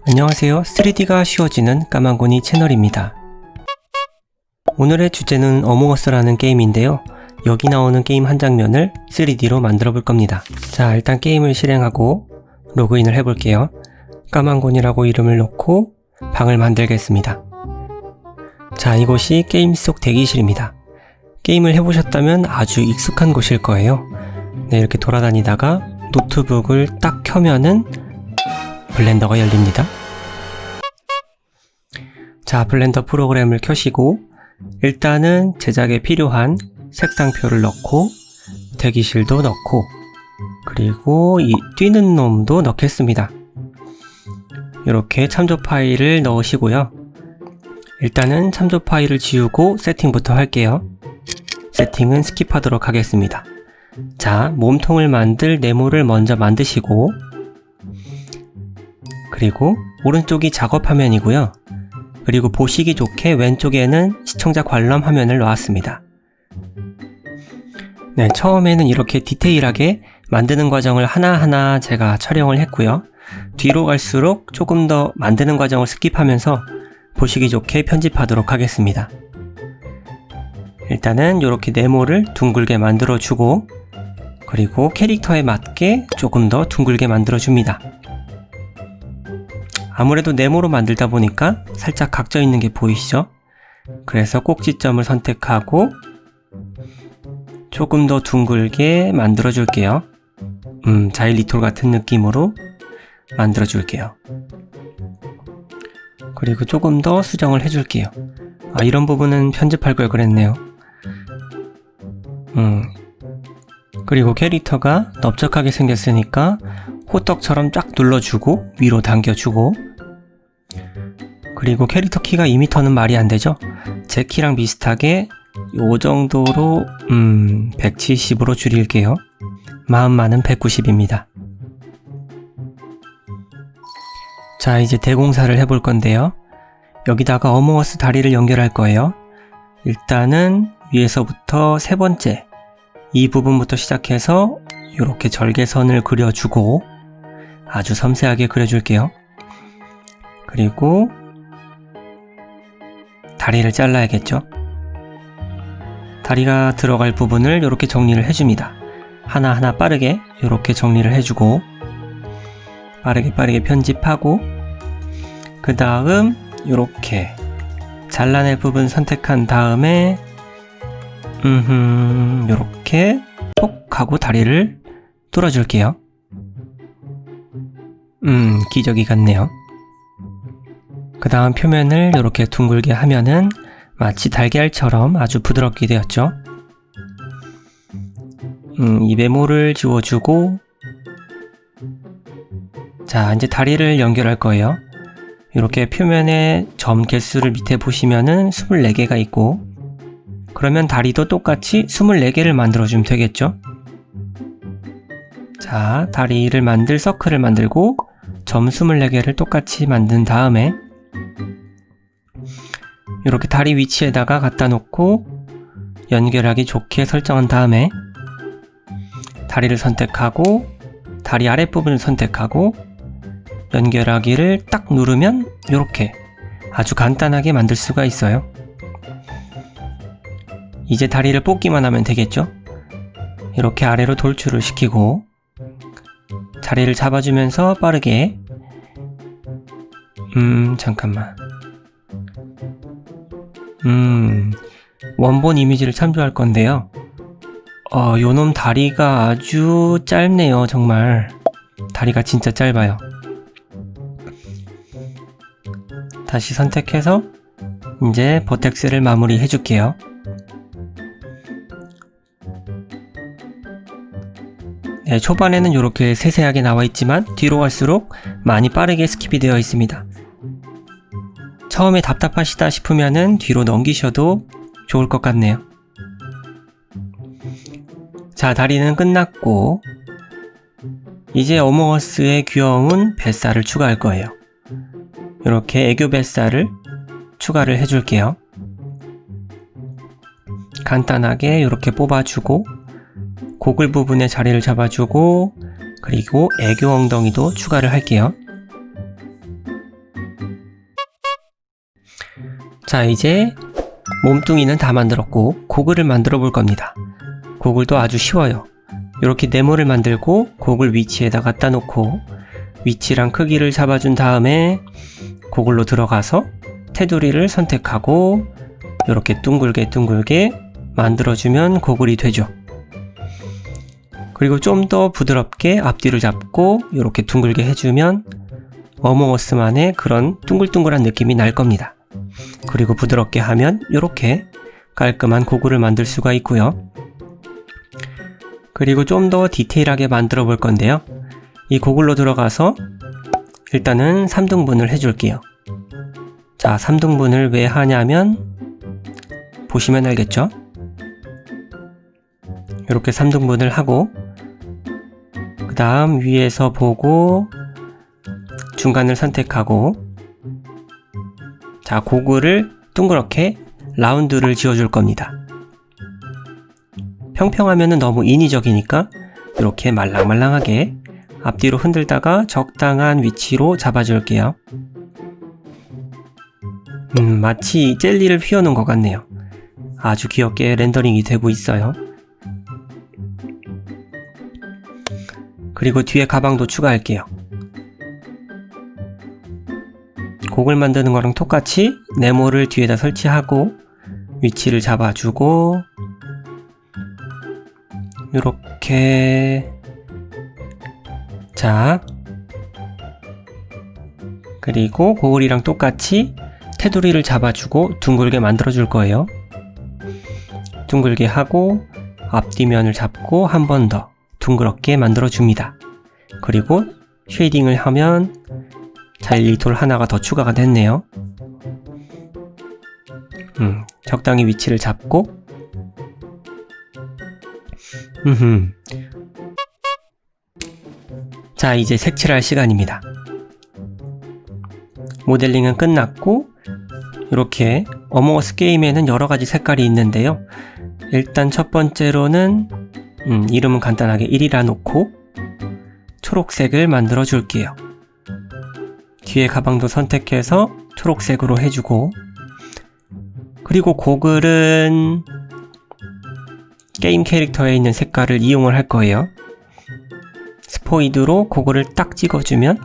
안녕하세요. 3D가 쉬워지는 까만고니 채널입니다. 오늘의 주제는 어몽어스라는 게임인데요. 여기 나오는 게임 한 장면을 3D로 만들어 볼 겁니다. 자, 일단 게임을 실행하고 로그인을 해볼게요. 까만고니라고 이름을 놓고 방을 만들겠습니다. 자, 이곳이 게임 속 대기실입니다. 게임을 해보셨다면 아주 익숙한 곳일 거예요. 네, 이렇게 돌아다니다가 노트북을 딱 켜면은 블렌더가 열립니다. 자, 블렌더 프로그램을 켜시고 일단은 제작에 필요한 색상표를 넣고 대기실도 넣고 그리고 이 뛰는 놈도 넣겠습니다. 이렇게 참조 파일을 넣으시고요. 일단은 참조 파일을 지우고 세팅부터 할게요. 세팅은 스킵하도록 하겠습니다. 자, 몸통을 만들 네모를 먼저 만드시고 그리고 오른쪽이 작업 화면이고요. 그리고 보시기 좋게 왼쪽에는 시청자 관람 화면을 놓았습니다. 네, 처음에는 이렇게 디테일하게 만드는 과정을 하나하나 제가 촬영을 했고요. 뒤로 갈수록 조금 더 만드는 과정을 스킵하면서 보시기 좋게 편집하도록 하겠습니다. 일단은 이렇게 네모를 둥글게 만들어 주고 그리고 캐릭터에 맞게 조금 더 둥글게 만들어 줍니다. 아무래도 네모로 만들다 보니까 살짝 각져 있는 게 보이시죠? 그래서 꼭지점을 선택하고 조금 더 둥글게 만들어 줄게요. 자일리톨 같은 느낌으로 만들어 줄게요. 그리고 조금 더 수정을 해 줄게요. 아, 이런 부분은 편집할 걸 그랬네요. 그리고 캐릭터가 넓적하게 생겼으니까 호떡처럼 쫙 눌러주고 위로 당겨주고 그리고 캐릭터 키가 2m는 말이 안 되죠? 제 키랑 비슷하게 요 정도로 170으로 줄일게요. 마음만은 190입니다. 자, 이제 대공사를 해볼 건데요. 여기다가 어몽어스 다리를 연결할 거예요. 일단은 위에서부터 세 번째 이 부분부터 시작해서 이렇게 절개선을 그려주고 아주 섬세하게 그려줄게요. 그리고 다리를 잘라야겠죠. 다리가 들어갈 부분을 이렇게 정리를 해줍니다. 하나하나 빠르게 이렇게 정리를 해주고 빠르게 편집하고 그 다음 이렇게 잘라낼 부분 선택한 다음에 이렇게 톡 하고 다리를 뚫어줄게요. 기저귀 같네요. 그 다음 표면을 이렇게 둥글게 하면은 마치 달걀처럼 아주 부드럽게 되었죠. 이 메모를 지워주고 자, 이제 다리를 연결할 거예요. 이렇게 표면에 점 개수를 밑에 보시면은 24개가 있고 그러면 다리도 똑같이 24개를 만들어주면 되겠죠? 자, 다리를 만들 서클을 만들고 점 24개를 똑같이 만든 다음에 이렇게 다리 위치에다가 갖다 놓고 연결하기 좋게 설정한 다음에 다리를 선택하고 다리 아랫부분을 선택하고 연결하기를 딱 누르면 이렇게 아주 간단하게 만들 수가 있어요. 이제 다리를 뽑기만 하면 되겠죠? 이렇게 아래로 돌출을 시키고 자리를 잡아주면서 빠르게 잠깐만 원본 이미지를 참조할 건데요. 요놈 다리가 아주 짧네요. 정말 다리가 진짜 짧아요. 다시 선택해서 이제 버텍스를 마무리 해줄게요. 네, 초반에는 이렇게 세세하게 나와 있지만 뒤로 갈수록 많이 빠르게 스킵이 되어 있습니다. 처음에 답답하시다 싶으면은 뒤로 넘기셔도 좋을 것 같네요. 자, 다리는 끝났고 이제 어몽어스의 귀여운 뱃살을 추가할 거예요. 이렇게 애교 뱃살을 추가를 해줄게요. 간단하게 이렇게 뽑아주고 고글 부분에 자리를 잡아주고 그리고 애교 엉덩이도 추가를 할게요. 자, 이제 몸뚱이는 다 만들었고 고글을 만들어 볼 겁니다. 고글도 아주 쉬워요. 이렇게 네모를 만들고 고글 위치에다 갖다 놓고 위치랑 크기를 잡아준 다음에 고글로 들어가서 테두리를 선택하고 이렇게 둥글게 만들어주면 고글이 되죠. 그리고 좀 더 부드럽게 앞뒤를 잡고 이렇게 둥글게 해주면 어몽어스만의 그런 둥글둥글한 느낌이 날 겁니다. 그리고 부드럽게 하면 이렇게 깔끔한 고글을 만들 수가 있고요. 그리고 좀 더 디테일하게 만들어 볼 건데요. 이 고글로 들어가서 일단은 3등분을 해줄게요. 자, 3등분을 왜 하냐면 보시면 알겠죠? 이렇게 3등분을 하고 그 다음 위에서 보고 중간을 선택하고 자, 고글을 둥그렇게 라운드를 지어줄 겁니다. 평평하면 너무 인위적이니까 이렇게 말랑말랑하게 앞뒤로 흔들다가 적당한 위치로 잡아줄게요. 마치 젤리를 휘어놓은 것 같네요. 아주 귀엽게 렌더링이 되고 있어요. 그리고 뒤에 가방도 추가할게요. 고글 만드는 거랑 똑같이 네모를 뒤에다 설치하고 위치를 잡아주고 요렇게 자 그리고 고글이랑 똑같이 테두리를 잡아주고 둥글게 만들어줄 거예요. 둥글게 하고 앞뒤면을 잡고 한 번 더 둥그렇게 만들어줍니다. 그리고 쉐이딩을 하면 자일리 돌 하나가 더 추가가 됐네요. 적당히 위치를 잡고 자, 이제 색칠할 시간입니다. 모델링은 끝났고 이렇게 어몽어스 게임에는 여러가지 색깔이 있는데요. 일단 첫 번째로는 이름은 간단하게 1이라 놓고 초록색을 만들어 줄게요. 뒤에 가방도 선택해서 초록색으로 해주고 그리고 고글은 게임 캐릭터에 있는 색깔을 이용을 할 거예요. 스포이드로 고글을 딱 찍어주면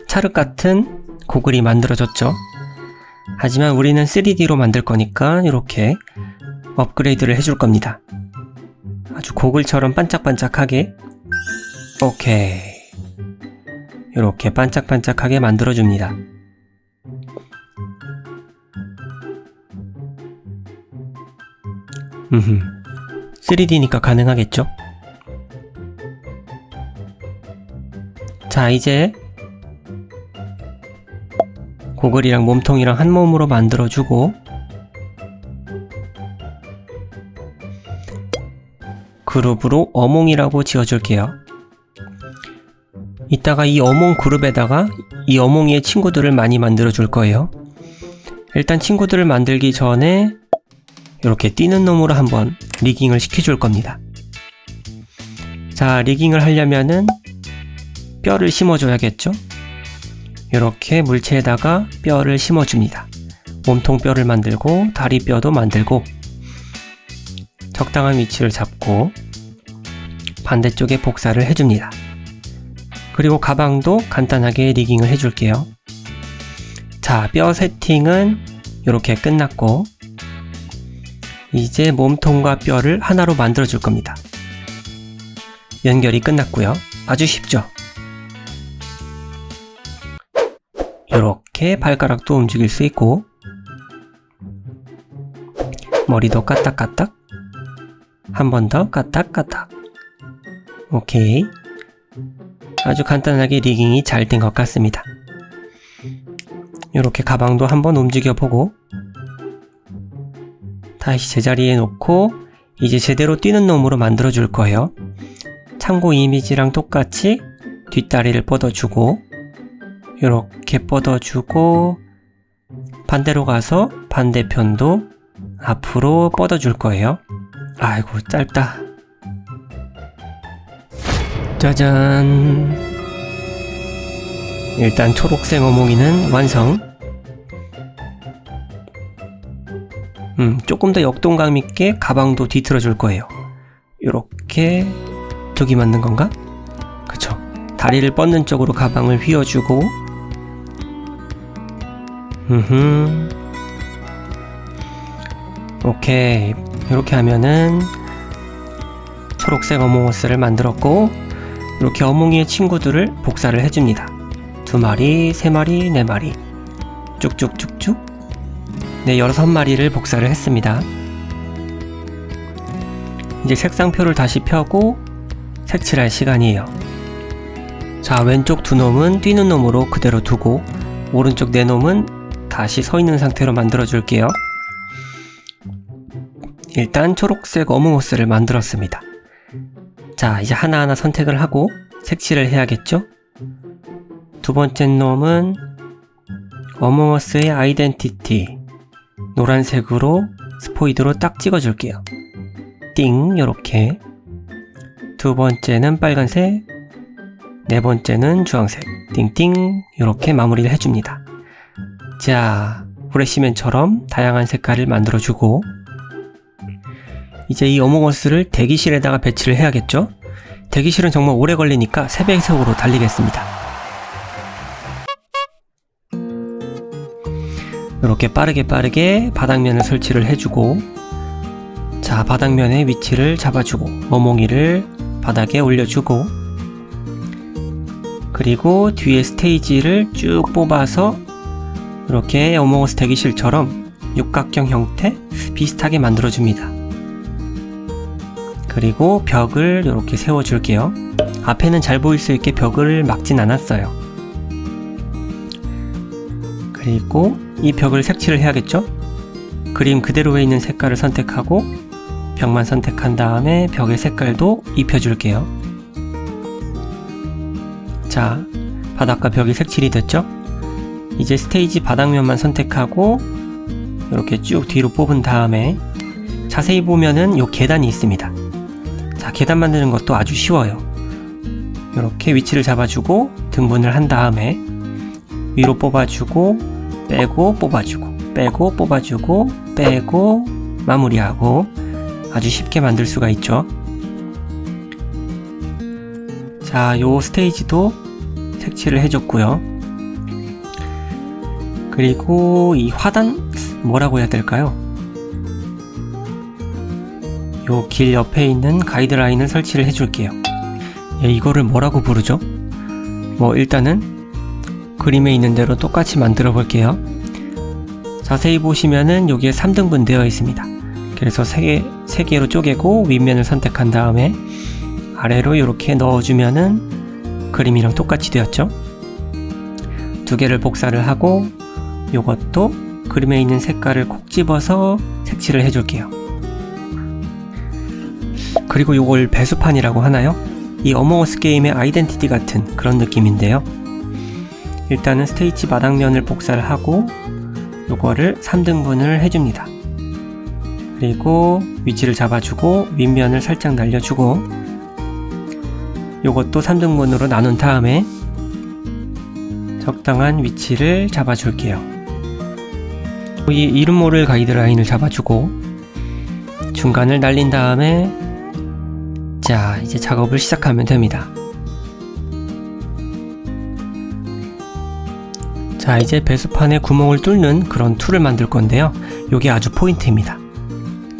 찰흙 같은 고글이 만들어졌죠. 하지만 우리는 3D로 만들 거니까 이렇게 업그레이드를 해줄 겁니다. 아주 고글처럼 반짝반짝하게 오케이 이렇게 반짝반짝하게 만들어줍니다. 3D니까 가능하겠죠? 자, 이제 고글이랑 몸통이랑 한 몸으로 만들어주고 그룹으로 어몽이라고 지어줄게요. 이따가 이 어몽 그룹에다가 이 어몽이의 친구들을 많이 만들어줄 거예요. 일단 친구들을 만들기 전에 이렇게 뛰는 놈으로 한번 리깅을 시켜줄 겁니다. 자, 리깅을 하려면은 뼈를 심어줘야겠죠? 이렇게 물체에다가 뼈를 심어줍니다. 몸통 뼈를 만들고 다리 뼈도 만들고 적당한 위치를 잡고 반대쪽에 복사를 해줍니다. 그리고 가방도 간단하게 리깅을 해줄게요. 자, 뼈 세팅은 이렇게 끝났고 이제 몸통과 뼈를 하나로 만들어 줄 겁니다. 연결이 끝났고요. 아주 쉽죠? 이렇게 발가락도 움직일 수 있고 머리도 까딱까딱 한 번 더 까딱까딱 오케이 아주 간단하게 리깅이 잘 된 것 같습니다. 이렇게 가방도 한번 움직여보고 다시 제자리에 놓고 이제 제대로 뛰는 놈으로 만들어 줄 거예요. 참고 이미지랑 똑같이 뒷다리를 뻗어주고 이렇게 뻗어주고 반대로 가서 반대편도 앞으로 뻗어줄 거예요. 아이고 짧다. 짜잔. 일단 초록색 어몽이는 완성. 조금 더 역동감 있게 가방도 뒤틀어 줄 거예요. 요렇게 저기 맞는 건가? 그쵸. 다리를 뻗는 쪽으로 가방을 휘어주고 오케이. 이렇게 하면은 초록색 어몽어스를 만들었고 이렇게 어몽이의 친구들을 복사를 해줍니다. 2마리, 3마리, 4마리 쭉쭉쭉쭉 네, 6마리를 복사를 했습니다. 이제 색상표를 다시 펴고 색칠할 시간이에요. 자, 왼쪽 2놈은 뛰는 놈으로 그대로 두고 오른쪽 4놈은 다시 서 있는 상태로 만들어 줄게요. 일단 초록색 어몽어스를 만들었습니다. 자, 이제 하나하나 선택을 하고 색칠을 해야겠죠? 두 번째 놈은 어몽어스의 아이덴티티 노란색으로 스포이드로 딱 찍어줄게요. 띵, 요렇게. 두 번째는 빨간색, 네 번째는 주황색, 띵띵, 요렇게 마무리를 해줍니다. 자, 후레쉬맨처럼 다양한 색깔을 만들어주고 이제 이 어몽어스를 대기실에다가 배치를 해야겠죠? 대기실은 정말 오래 걸리니까 3배속으로 달리겠습니다. 이렇게 빠르게 바닥면을 설치를 해주고 자, 바닥면의 위치를 잡아주고 어몽이를 바닥에 올려주고 그리고 뒤에 스테이지를 쭉 뽑아서 이렇게 어몽어스 대기실처럼 육각형 형태 비슷하게 만들어줍니다. 그리고 벽을 이렇게 세워줄게요. 앞에는 잘 보일 수 있게 벽을 막진 않았어요. 그리고 이 벽을 색칠을 해야겠죠? 그림 그대로에 있는 색깔을 선택하고 벽만 선택한 다음에 벽의 색깔도 입혀줄게요. 자, 바닥과 벽이 색칠이 됐죠? 이제 스테이지 바닥면만 선택하고 이렇게 쭉 뒤로 뽑은 다음에 자세히 보면은 요 계단이 있습니다. 자, 계단 만드는 것도 아주 쉬워요. 이렇게 위치를 잡아주고 등분을 한 다음에 위로 뽑아주고 빼고 뽑아주고 빼고 뽑아주고 빼고 마무리하고 아주 쉽게 만들 수가 있죠. 자, 요 스테이지도 색칠을 해줬고요. 그리고 이 화단 뭐라고 해야 될까요? 요 길 옆에 있는 가이드라인을 설치를 해줄게요. 예, 이거를 뭐라고 부르죠? 뭐 일단은 그림에 있는 대로 똑같이 만들어 볼게요. 자세히 보시면은 여기에 3등분 되어 있습니다. 그래서 3개로 쪼개고 윗면을 선택한 다음에 아래로 이렇게 넣어주면은 그림이랑 똑같이 되었죠. 2개를 복사를 하고 요것도 그림에 있는 색깔을 콕 집어서 색칠을 해줄게요. 그리고 요걸 배수판이라고 하나요? 이 어몽어스 게임의 아이덴티티 같은 그런 느낌인데요. 일단은 스테이지 바닥면을 복사를 하고 요거를 3등분을 해줍니다. 그리고 위치를 잡아주고 윗면을 살짝 날려주고 요것도 3등분으로 나눈 다음에 적당한 위치를 잡아줄게요. 이 이름 모를 가이드라인을 잡아주고 중간을 날린 다음에 자, 이제 작업을 시작하면 됩니다. 자, 이제 배수판에 구멍을 뚫는 그런 툴을 만들 건데요. 요게 아주 포인트입니다.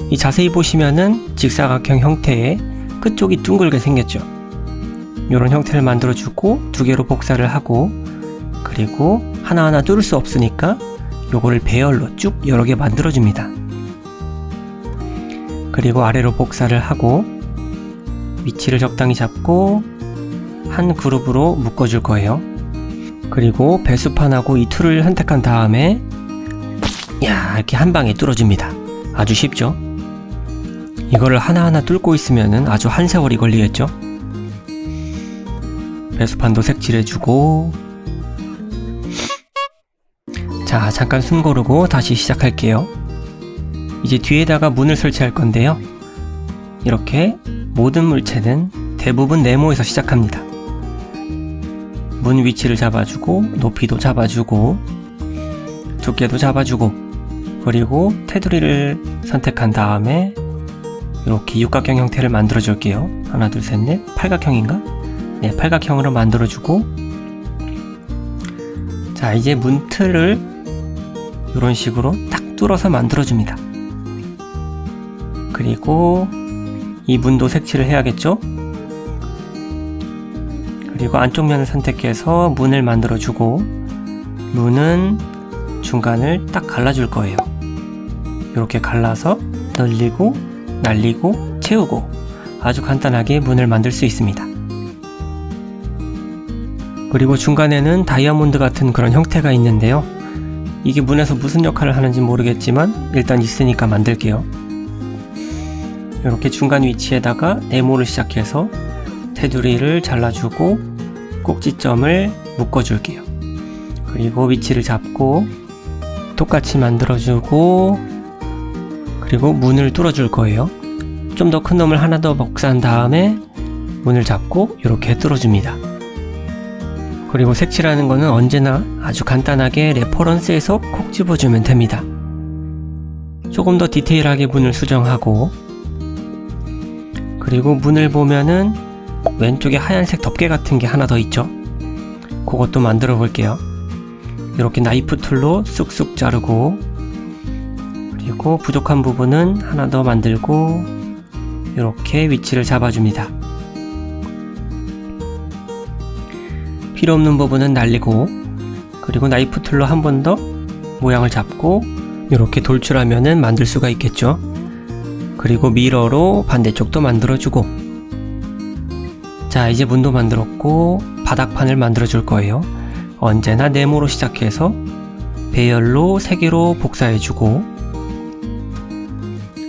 이 자세히 보시면은 직사각형 형태의 끝쪽이 둥글게 생겼죠. 요런 형태를 만들어주고 2개로 복사를 하고 그리고 하나하나 뚫을 수 없으니까 요거를 배열로 쭉 여러 개 만들어줍니다. 그리고 아래로 복사를 하고 위치를 적당히 잡고 한 그룹으로 묶어줄 거예요. 그리고 배수판하고 이 툴을 선택한 다음에 이렇게 한 방에 뚫어줍니다. 아주 쉽죠? 이거를 하나하나 뚫고 있으면은 아주 한 세월이 걸리겠죠? 배수판도 색칠해주고 자, 잠깐 숨 고르고 다시 시작할게요. 이제 뒤에다가 문을 설치할 건데요. 이렇게 모든 물체는 대부분 네모에서 시작합니다. 문 위치를 잡아주고 높이도 잡아주고 두께도 잡아주고 그리고 테두리를 선택한 다음에 이렇게 육각형 형태를 만들어 줄게요. 하나, 둘, 셋, 넷. 팔각형인가? 네, 팔각형으로 만들어 주고, 자, 이제 문틀을 이런 식으로 딱 뚫어서 만들어 줍니다. 그리고 이 문도 색칠을 해야겠죠? 그리고 안쪽 면을 선택해서 문을 만들어 주고, 문은 중간을 딱 갈라줄 거예요. 이렇게 갈라서 늘리고 날리고 채우고 아주 간단하게 문을 만들 수 있습니다. 그리고 중간에는 다이아몬드 같은 그런 형태가 있는데요. 이게 문에서 무슨 역할을 하는지 모르겠지만 일단 있으니까 만들게요. 이렇게 중간 위치에다가 네모를 시작해서 테두리를 잘라주고 꼭지점을 묶어줄게요. 그리고 위치를 잡고 똑같이 만들어주고, 그리고 문을 뚫어줄 거예요. 좀 더 큰 놈을 하나 더 복사한 다음에 문을 잡고 이렇게 뚫어줍니다. 그리고 색칠하는 거는 언제나 아주 간단하게 레퍼런스에서 콕 집어주면 됩니다. 조금 더 디테일하게 문을 수정하고, 그리고 문을 보면은 왼쪽에 하얀색 덮개 같은 게 하나 더 있죠. 그것도 만들어 볼게요. 이렇게 나이프 툴로 쑥쑥 자르고, 그리고 부족한 부분은 하나 더 만들고 이렇게 위치를 잡아줍니다. 필요 없는 부분은 날리고, 그리고 나이프 툴로 한 번 더 모양을 잡고 이렇게 돌출하면은 만들 수가 있겠죠. 그리고 미러로 반대쪽도 만들어주고, 자, 이제 문도 만들었고 바닥판을 만들어 줄 거예요. 언제나 네모로 시작해서 배열로 3개로 복사해주고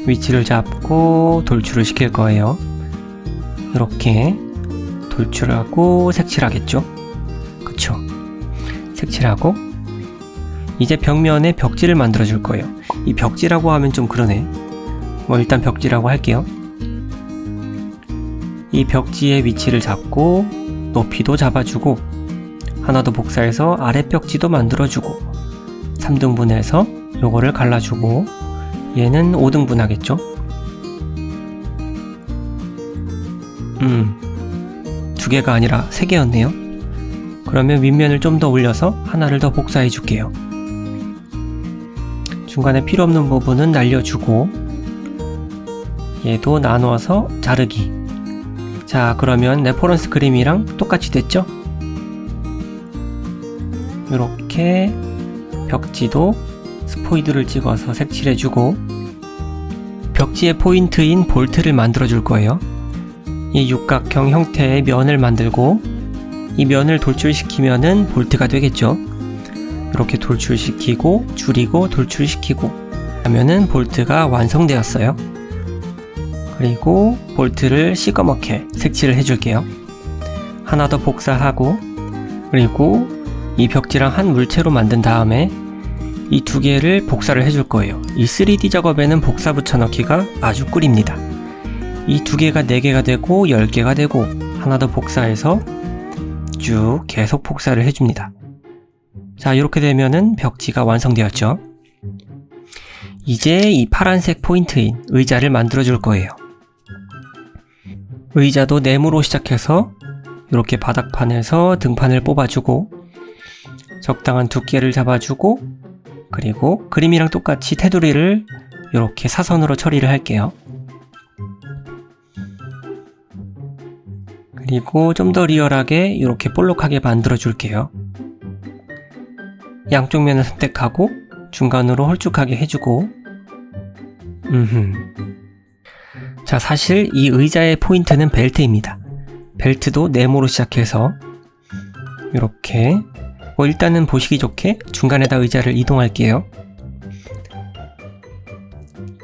위치를 잡고 돌출을 시킬 거예요. 이렇게 돌출하고 색칠하겠죠? 그쵸? 색칠하고 이제 벽면에 벽지를 만들어 줄 거예요. 이 벽지라고 하면 좀 그러네. 뭐 일단 벽지라고 할게요. 이 벽지의 위치를 잡고 높이도 잡아주고 하나 더 복사해서 아래 벽지도 만들어주고 3등분해서 요거를 갈라주고 얘는 5등분 하겠죠? 2개가 아니라 3개였네요. 그러면 윗면을 좀 더 올려서 하나를 더 복사해 줄게요. 중간에 필요 없는 부분은 날려주고 얘도 나누어서 자르기. 자, 그러면 레퍼런스 그림이랑 똑같이 됐죠? 이렇게 벽지도 스포이드를 찍어서 색칠해주고 벽지의 포인트인 볼트를 만들어 줄 거예요. 이 육각형 형태의 면을 만들고 이 면을 돌출시키면은 볼트가 되겠죠. 이렇게 돌출시키고 줄이고 돌출시키고 하면은 볼트가 완성되었어요. 그리고 볼트를 시꺼멓게 색칠을 해줄게요. 하나 더 복사하고, 그리고 이 벽지랑 한 물체로 만든 다음에 이 2개를 복사를 해줄 거예요. 이 3D 작업에는 복사 붙여넣기가 아주 꿀입니다. 이 2개가 4개가 되고 10개가 되고 하나 더 복사해서 쭉 계속 복사를 해줍니다. 자, 이렇게 되면은 벽지가 완성되었죠. 이제 이 파란색 포인트인 의자를 만들어 줄 거예요. 의자도 네모로 시작해서 이렇게 바닥판에서 등판을 뽑아주고 적당한 두께를 잡아주고, 그리고 그림이랑 똑같이 테두리를 이렇게 사선으로 처리를 할게요. 그리고 좀 더 리얼하게 이렇게 볼록하게 만들어 줄게요. 양쪽 면을 선택하고 중간으로 홀쭉하게 해주고. 자, 사실 이 의자의 포인트는 벨트입니다. 벨트도 네모로 시작해서 이렇게 일단은 보시기 좋게 중간에다 의자를 이동할게요.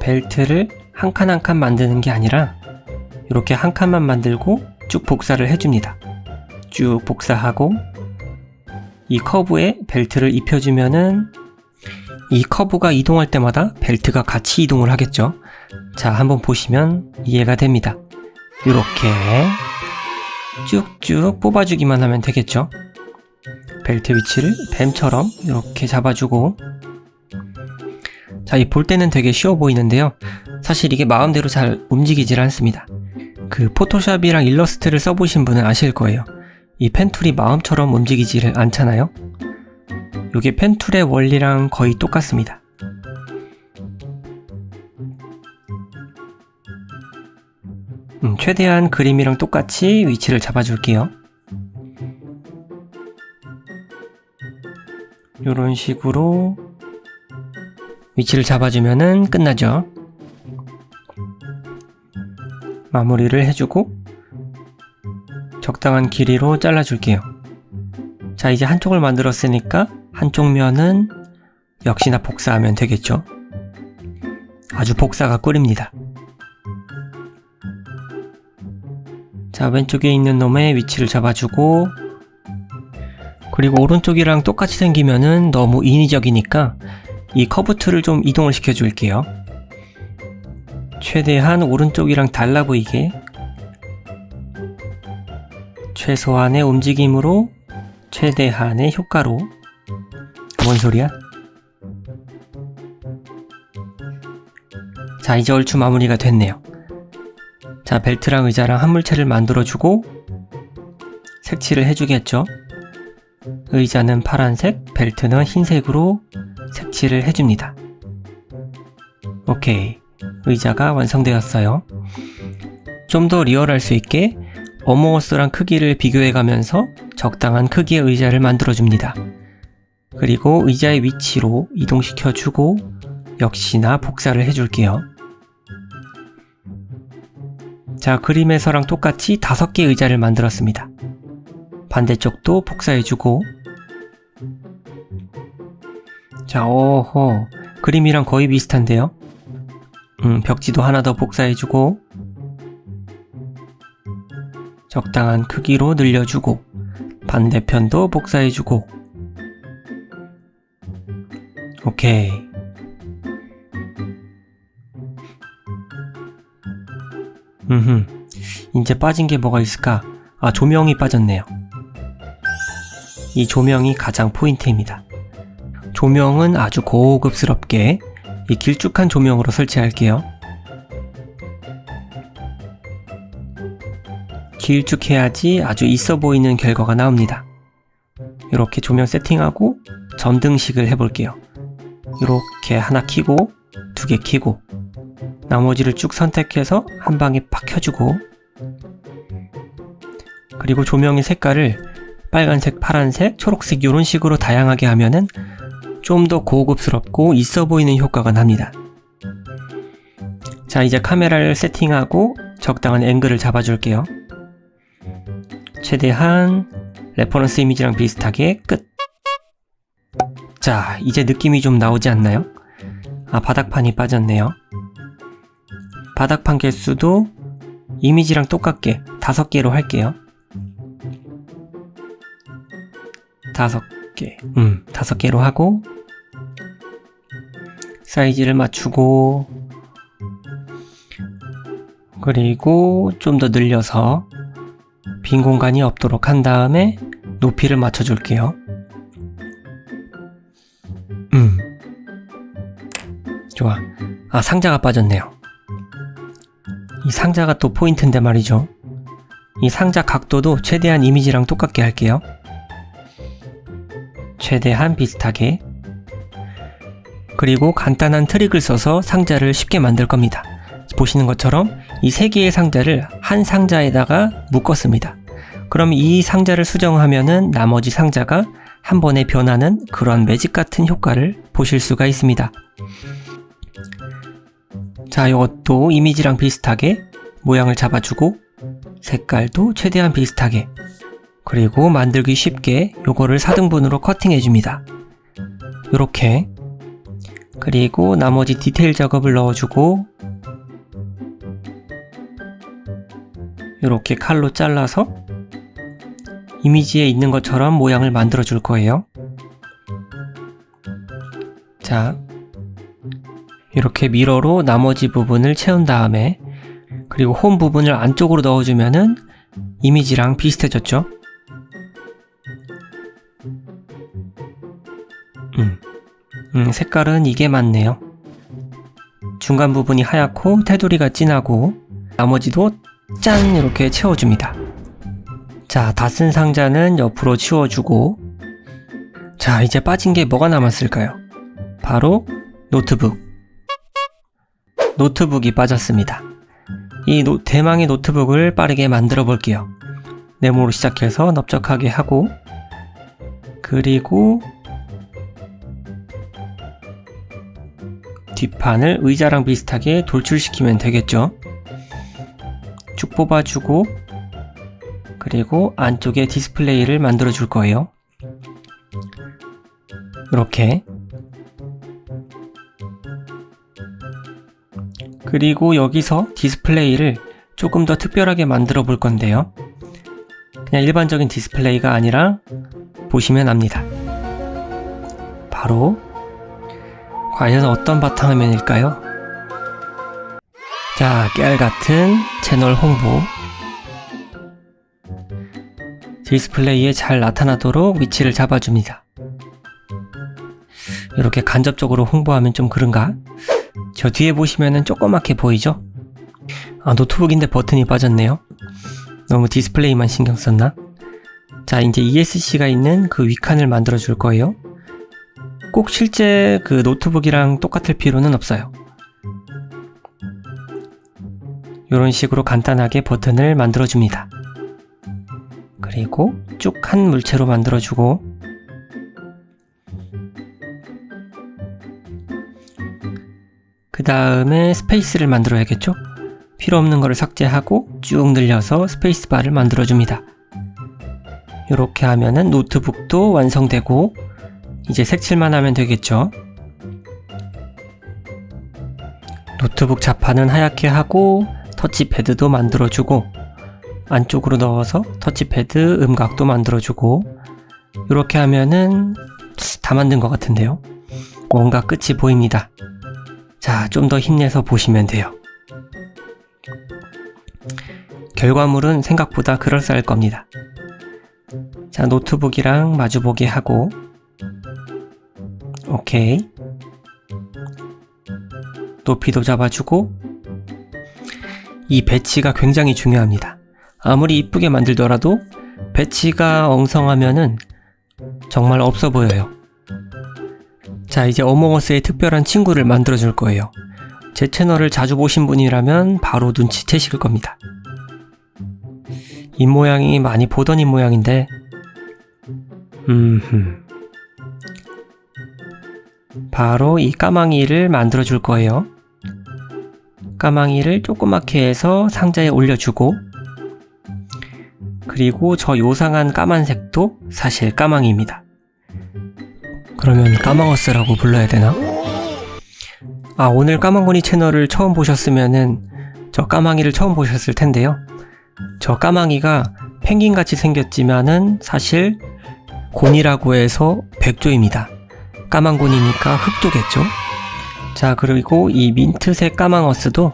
벨트를 한 칸 한 칸 만드는 게 아니라 이렇게 한 칸만 만들고 쭉 복사를 해줍니다. 쭉 복사하고 이 커브에 벨트를 입혀주면은 이 커브가 이동할 때마다 벨트가 같이 이동을 하겠죠. 자, 한번 보시면 이해가 됩니다. 이렇게 쭉쭉 뽑아주기만 하면 되겠죠. 벨트 위치를 뱀처럼 이렇게 잡아주고, 자, 이 볼 때는 되게 쉬워 보이는데요. 사실 이게 마음대로 잘 움직이질 않습니다. 그 포토샵이랑 일러스트를 써보신 분은 아실 거예요. 이 펜툴이 마음처럼 움직이지를 않잖아요. 이게 펜툴의 원리랑 거의 똑같습니다. 최대한 그림이랑 똑같이 위치를 잡아줄게요. 이런 식으로 위치를 잡아주면은 끝나죠. 마무리를 해주고 적당한 길이로 잘라줄게요. 자, 이제 한쪽을 만들었으니까 한쪽 면은 역시나 복사하면 되겠죠. 아주 복사가 꿀입니다. 자, 왼쪽에 있는 놈의 위치를 잡아주고, 그리고 오른쪽이랑 똑같이 생기면은 너무 인위적이니까 이 커브 툴을 좀 이동을 시켜줄게요. 최대한 오른쪽이랑 달라 보이게 최소한의 움직임으로 최대한의 효과로. 뭔 소리야? 자, 이제 얼추 마무리가 됐네요. 자, 벨트랑 의자랑 한 물체를 만들어주고 색칠을 해주겠죠. 의자는 파란색, 벨트는 흰색으로 색칠을 해줍니다. 오케이, 의자가 완성되었어요. 좀 더 리얼할 수 있게 어몽어스랑 크기를 비교해가면서 적당한 크기의 의자를 만들어줍니다. 그리고 의자의 위치로 이동시켜주고 역시나 복사를 해줄게요. 자, 그림에서랑 똑같이 5개의 의자를 만들었습니다. 반대쪽도 복사해주고. 자, 오호, 그림이랑 거의 비슷한데요. 벽지도 하나 더 복사해주고 적당한 크기로 늘려주고 반대편도 복사해주고. 오케이. 이제 빠진 게 뭐가 있을까? 아, 조명이 빠졌네요. 이 조명이 가장 포인트입니다. 조명은 아주 고급스럽게 이 길쭉한 조명으로 설치할게요. 길쭉해야지 아주 있어 보이는 결과가 나옵니다. 이렇게 조명 세팅하고 전등식을 해볼게요. 이렇게 하나 켜고 2개 켜고 나머지를 쭉 선택해서 한 방에 팍 켜주고, 그리고 조명의 색깔을 빨간색, 파란색, 초록색 이런 식으로 다양하게 하면은 좀 더 고급스럽고 있어 보이는 효과가 납니다. 자, 이제 카메라를 세팅하고 적당한 앵글을 잡아줄게요. 최대한 레퍼런스 이미지랑 비슷하게 끝! 자, 이제 느낌이 좀 나오지 않나요? 아, 바닥판이 빠졌네요. 바닥판 개수도 이미지랑 똑같게 5개로 할게요. 5개. 5개로 하고 사이즈를 맞추고, 그리고 좀 더 늘려서 빈 공간이 없도록 한 다음에 높이를 맞춰줄게요. 좋아. 아, 상자가 빠졌네요. 이 상자가 또 포인트인데 말이죠. 이 상자 각도도 최대한 이미지랑 똑같게 할게요. 최대한 비슷하게. 그리고 간단한 트릭을 써서 상자를 쉽게 만들 겁니다. 보시는 것처럼 이 3개의 상자를 한 상자에다가 묶었습니다. 그럼 이 상자를 수정하면은 나머지 상자가 한 번에 변하는 그런 매직 같은 효과를 보실 수가 있습니다. 자, 이것도 이미지랑 비슷하게 모양을 잡아주고 색깔도 최대한 비슷하게, 그리고 만들기 쉽게 요거를 4등분으로 커팅해줍니다. 요렇게. 그리고 나머지 디테일 작업을 넣어주고 요렇게 칼로 잘라서 이미지에 있는 것처럼 모양을 만들어 줄 거예요. 자, 이렇게 미러로 나머지 부분을 채운 다음에, 그리고 홈 부분을 안쪽으로 넣어주면은 이미지랑 비슷해졌죠? 색깔은 이게 맞네요. 중간 부분이 하얗고 테두리가 진하고 나머지도 짠 이렇게 채워줍니다. 자, 다 쓴 상자는 옆으로 치워주고 자, 이제 빠진 게 뭐가 남았을까요? 바로 노트북. 노트북이 빠졌습니다. 이 대망의 노트북을 빠르게 만들어 볼게요. 네모로 시작해서 넓적하게 하고 그리고 뒷판을 의자랑 비슷하게 돌출시키면 되겠죠. 쭉 뽑아주고 그리고 안쪽에 디스플레이를 만들어 줄 거예요. 이렇게. 그리고 여기서 디스플레이를 조금 더 특별하게 만들어 볼 건데요. 그냥 일반적인 디스플레이가 아니라 보시면 압니다. 바로 과연 어떤 바탕화면일까요? 자, 깨알같은 채널 홍보. 디스플레이에 잘 나타나도록 위치를 잡아줍니다. 이렇게 간접적으로 홍보하면 좀 그런가? 저 뒤에 보시면은 조그맣게 보이죠? 아, 노트북인데 버튼이 빠졌네요. 너무 디스플레이만 신경 썼나? 자, 이제 ESC가 있는 그 위칸을 만들어 줄 거예요. 꼭 실제 그 노트북이랑 똑같을 필요는 없어요. 이런 식으로 간단하게 버튼을 만들어 줍니다. 그리고 쭉 한 물체로 만들어 주고 그 다음에 스페이스를 만들어야겠죠? 필요 없는 거를 삭제하고 쭉 늘려서 스페이스바를 만들어 줍니다. 이렇게 하면은 노트북도 완성되고 이제 색칠만 하면 되겠죠? 노트북 자판은 하얗게 하고 터치패드도 만들어주고 안쪽으로 넣어서 터치패드 음각도 만들어주고 이렇게 하면은 다 만든 것 같은데요? 뭔가 끝이 보입니다. 자, 좀 더 힘내서 보시면 돼요. 결과물은 생각보다 그럴싸할 겁니다. 자, 노트북이랑 마주보게 하고 오케이. 높이도 잡아주고 이 배치가 굉장히 중요합니다. 아무리 이쁘게 만들더라도 배치가 엉성하면은 정말 없어 보여요. 자, 이제 어몽어스의 특별한 친구를 만들어 줄 거예요. 제 채널을 자주 보신 분이라면 바로 눈치채실 겁니다. 이 모양이 많이 보던 이 모양인데 바로 이 까망이를 만들어 줄 거예요. 까망이를 조그맣게 해서 상자에 올려주고 그리고 저 요상한 까만색도 사실 까망이입니다. 그러면 까망어스라고 불러야 되나? 아, 오늘 까망고니 채널을 처음 보셨으면은 저 까망이를 처음 보셨을 텐데요. 저 까망이가 펭귄같이 생겼지만은 사실 곤이라고 해서 백조입니다. 까망곤이니까 흑조겠죠? 자, 그리고 이 민트색 까망어스도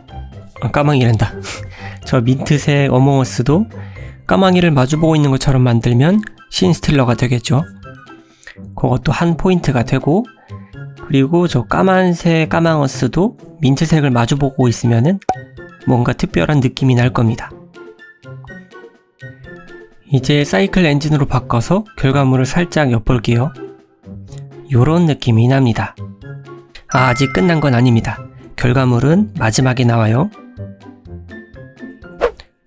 까망이란다. 저 민트색 어몽어스도 까망이를 마주보고 있는 것처럼 만들면 신스틸러가 되겠죠? 그것도 한 포인트가 되고 그리고 저 까만색 까망어스도 민트색을 마주보고 있으면은 뭔가 특별한 느낌이 날 겁니다. 이제 사이클 엔진으로 바꿔서 결과물을 살짝 엿볼게요. 요런 느낌이 납니다. 아, 아직 끝난 건 아닙니다. 결과물은 마지막에 나와요.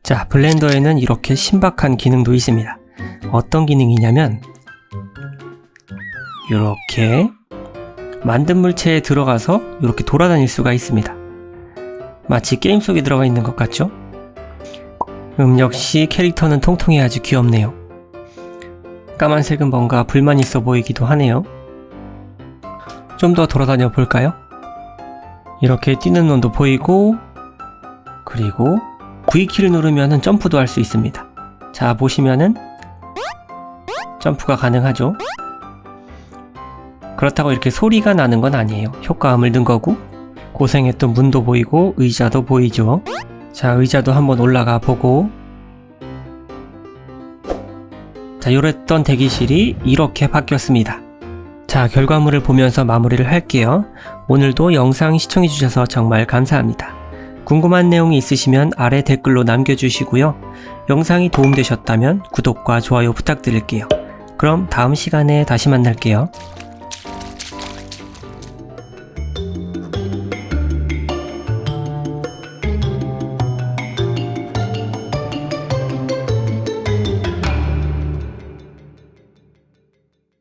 자, 블렌더에는 이렇게 신박한 기능도 있습니다. 어떤 기능이냐면 이렇게 만든 물체에 들어가서 이렇게 돌아다닐 수가 있습니다. 마치 게임 속에 들어가 있는 것 같죠? 역시 캐릭터는 통통해 아주 귀엽네요. 까만색은 뭔가 불만 있어 보이기도 하네요. 좀 더 돌아다녀 볼까요? 이렇게 뛰는 놈도 보이고 그리고 V키를 누르면 점프도 할 수 있습니다. 자, 보시면은 점프가 가능하죠? 그렇다고 이렇게 소리가 나는 건 아니에요. 효과음을 넣은 거고 고생했던 문도 보이고 의자도 보이죠? 자, 의자도 한번 올라가 보고 자, 요랬던 대기실이 이렇게 바뀌었습니다. 자, 결과물을 보면서 마무리를 할게요. 오늘도 영상 시청해주셔서 정말 감사합니다. 궁금한 내용이 있으시면 아래 댓글로 남겨주시고요. 영상이 도움되셨다면 구독과 좋아요 부탁드릴게요. 그럼 다음 시간에 다시 만날게요.